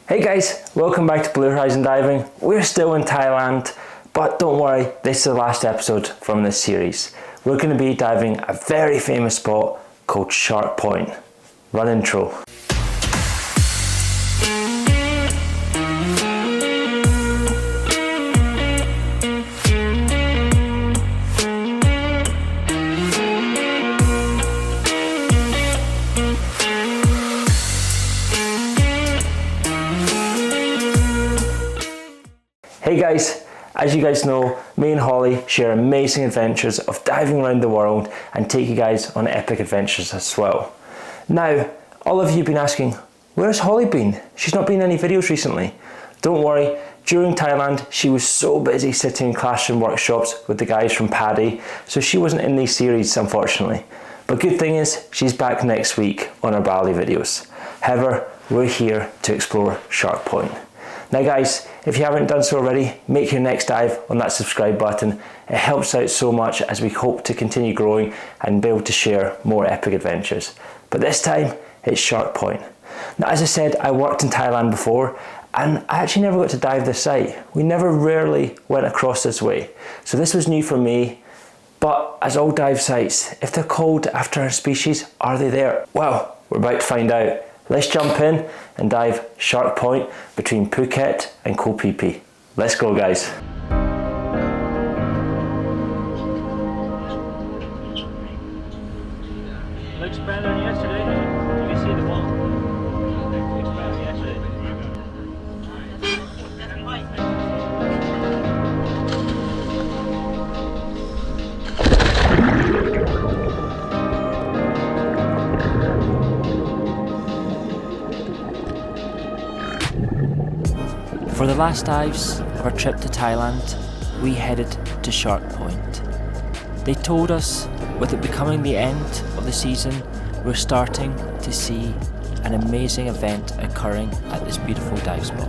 Hey guys, welcome back to Blue Horizon Diving. We're still in Thailand, but don't worry, this is the last episode from this series. We're going to be diving a very famous spot called Shark Point. Run intro. Hey guys, as you guys know, me and Holly share amazing adventures of diving around the world and take you guys on epic adventures as well. Now, all of you have been asking, where's Holly been? She's not been in any videos recently. Don't worry, during Thailand, she was so busy sitting in classroom workshops with the guys from PADI, so she wasn't in these series, unfortunately. But good thing is, she's back next week on our Bali videos. However, we're here to explore Shark Point. Now guys, if you haven't done so already, make your next dive on that subscribe button. It helps out so much as we hope to continue growing and be able to share more epic adventures. But this time, it's Shark Point. Now as I said, I worked in Thailand before and I actually never got to dive this site. We rarely went across this way. So this was new for me. But as all dive sites, if they're called after a species, are they there? Well, we're about to find out. Let's jump in and dive Shark Point between Phuket and Koh Phi Phi. Let's go guys. Looks better than yesterday. You can see the wall. Looks better than yesterday. For the last dives of our trip to Thailand, we headed to Shark Point. They told us, with it becoming the end of the season, we're starting to see an amazing event occurring at this beautiful dive spot.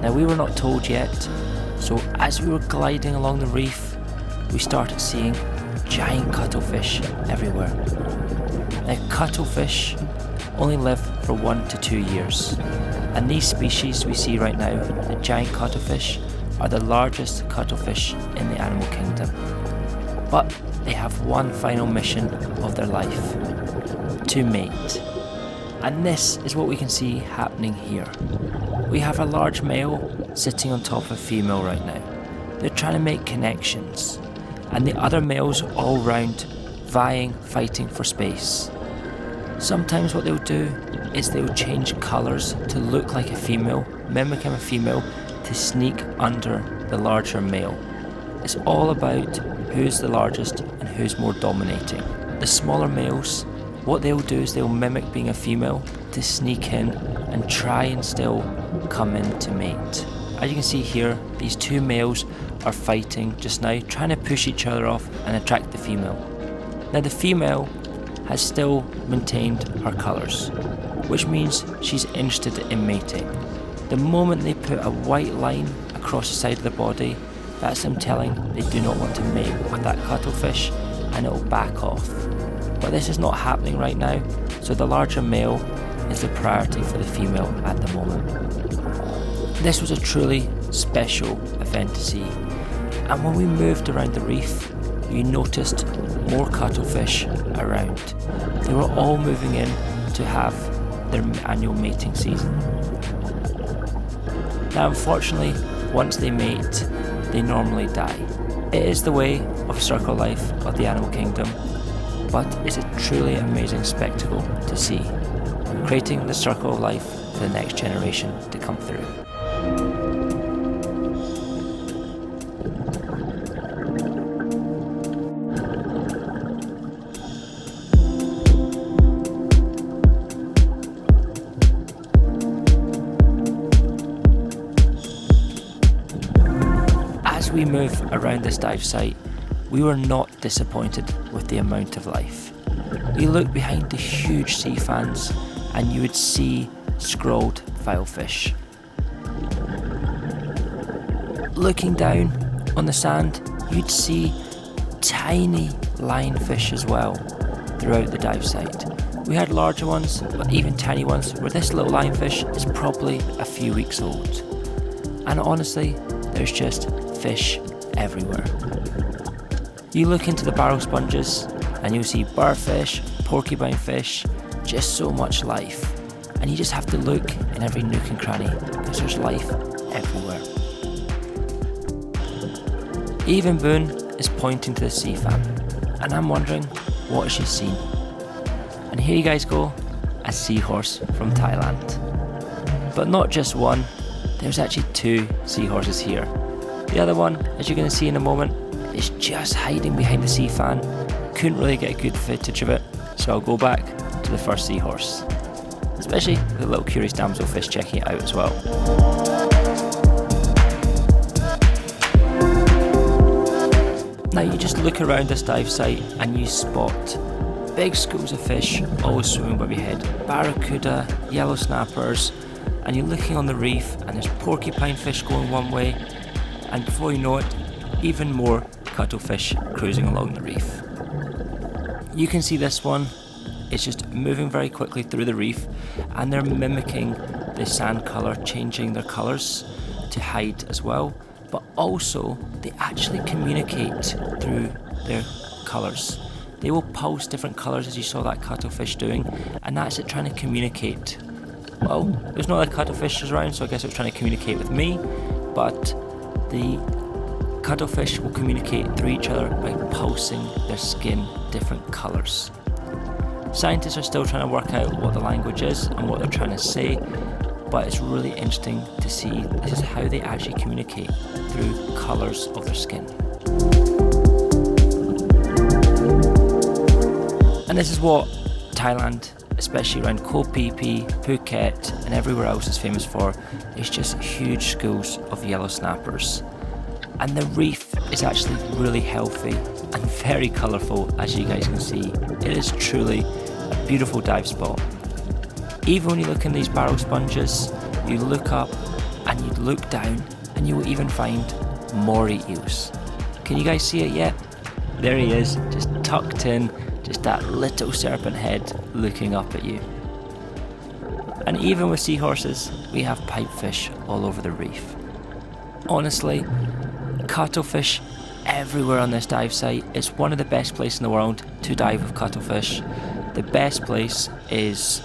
Now we were not told yet, so as we were gliding along the reef, we started seeing giant cuttlefish everywhere. Now cuttlefish only live for 1 to 2 years. And these species we see right now, the giant cuttlefish, are the largest cuttlefish in the animal kingdom. But they have one final mission of their life: to mate. And this is what we can see happening here. We have a large male sitting on top of a female right now. They're trying to make connections, and the other males all round vying, fighting for space. Sometimes what they'll do is they'll change colours to look like a female, mimicking a female, to sneak under the larger male. It's all about who's the largest and who's more dominating. The smaller males, what they'll do is they'll mimic being a female to sneak in and try and still come in to mate. As you can see here, these two males are fighting just now, trying to push each other off and attract the female. Now the female has still maintained her colours, which means she's interested in mating. The moment they put a white line across the side of the body, that's them telling they do not want to mate with that cuttlefish, and it will back off. But this is not happening right now, so the larger male is the priority for the female at the moment. This was a truly special event to see, and when we moved around the reef, you noticed more cuttlefish around. They were all moving in to have their annual mating season. Now unfortunately, once they mate, they normally die. It is the way of circle life of the animal kingdom, but it's a truly amazing spectacle to see, creating the circle of life for the next generation to come through. As we move around this dive site, we were not disappointed with the amount of life. We looked behind the huge sea fans and you would see scrolled filefish. Looking down on the sand, you'd see tiny lionfish as well throughout the dive site. We had larger ones, but even tiny ones, where this little lionfish is probably a few weeks old. And honestly, there's just fish everywhere. You look into the barrel sponges and you'll see barfish, porcupine fish, just so much life. And you just have to look in every nook and cranny because there's life everywhere. Even Boone is pointing to the sea fan, and I'm wondering, what has she seen? And here you guys go, a seahorse from Thailand. But not just one, there's actually two seahorses here. The other one, as you're going to see in a moment, is just hiding behind the sea fan. Couldn't really get a good footage of it, so I'll go back to the first seahorse. Especially the little curious damselfish checking it out as well. Now you just look around this dive site and you spot big schools of fish always swimming above your head. Barracuda, yellow snappers, and you're looking on the reef and there's porcupine fish going one way, and before you know it, even more cuttlefish cruising along the reef. You can see this one, it's just moving very quickly through the reef, and they're mimicking the sand colour, changing their colours to hide as well, but also they actually communicate through their colours. They will pulse different colours, as you saw that cuttlefish doing, and that's it, trying to communicate. Well, there's no other cuttlefishes around, so I guess it was trying to communicate with me, but the cuttlefish will communicate through each other by pulsing their skin different colours. Scientists are still trying to work out what the language is and what they're trying to say, but it's really interesting to see this is how they actually communicate, through colours of their skin. And this is what Thailand, especially around Koh Phi Phi, Phuket and everywhere else is famous for, is just huge schools of yellow snappers. And the reef is actually really healthy and very colourful, as you guys can see. It is truly a beautiful dive spot. Even when you look in these barrel sponges, you look up and you look down and you will even find moray eels. Can you guys see it yet? There he is, just tucked in, just that little serpent head looking up at you. And even with seahorses, we have pipefish all over the reef. Honestly, cuttlefish everywhere on this dive site. It's one of the best places in the world to dive with cuttlefish. The best place is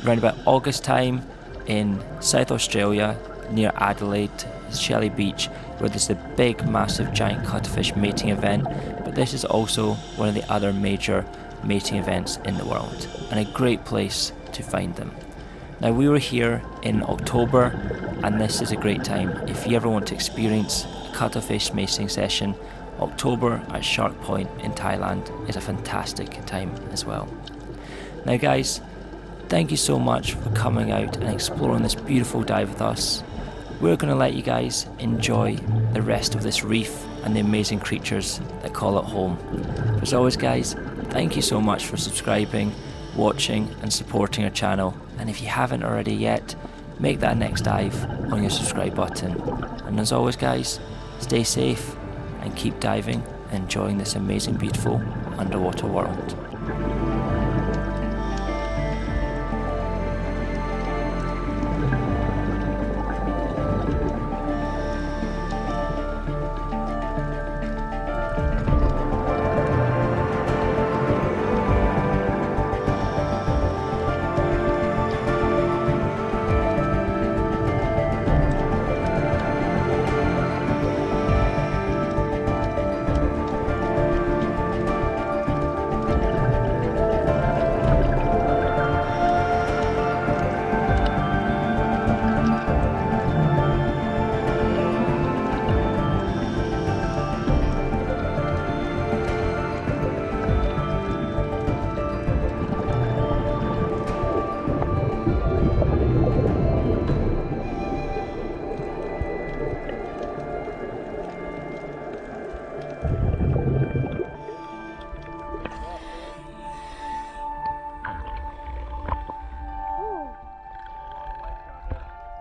around about August time in South Australia near Adelaide, Shelley Beach, where there's the big massive giant cuttlefish mating event, but this is also one of the other major mating events in the world and a great place to find them. Now we were here in October and this is a great time if you ever want to experience a cuttlefish mating session. October at Shark Point in Thailand is a fantastic time as well. Now guys, thank you so much for coming out and exploring this beautiful dive with us. We're going to let you guys enjoy the rest of this reef and the amazing creatures that call it home. As always guys, thank you so much for subscribing, watching and supporting our channel, and if you haven't already yet, make that next dive on your subscribe button. And as always guys, stay safe and keep diving and enjoying this amazing beautiful underwater world.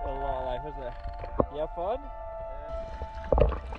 A lot of life, isn't it? You have fun? Yeah.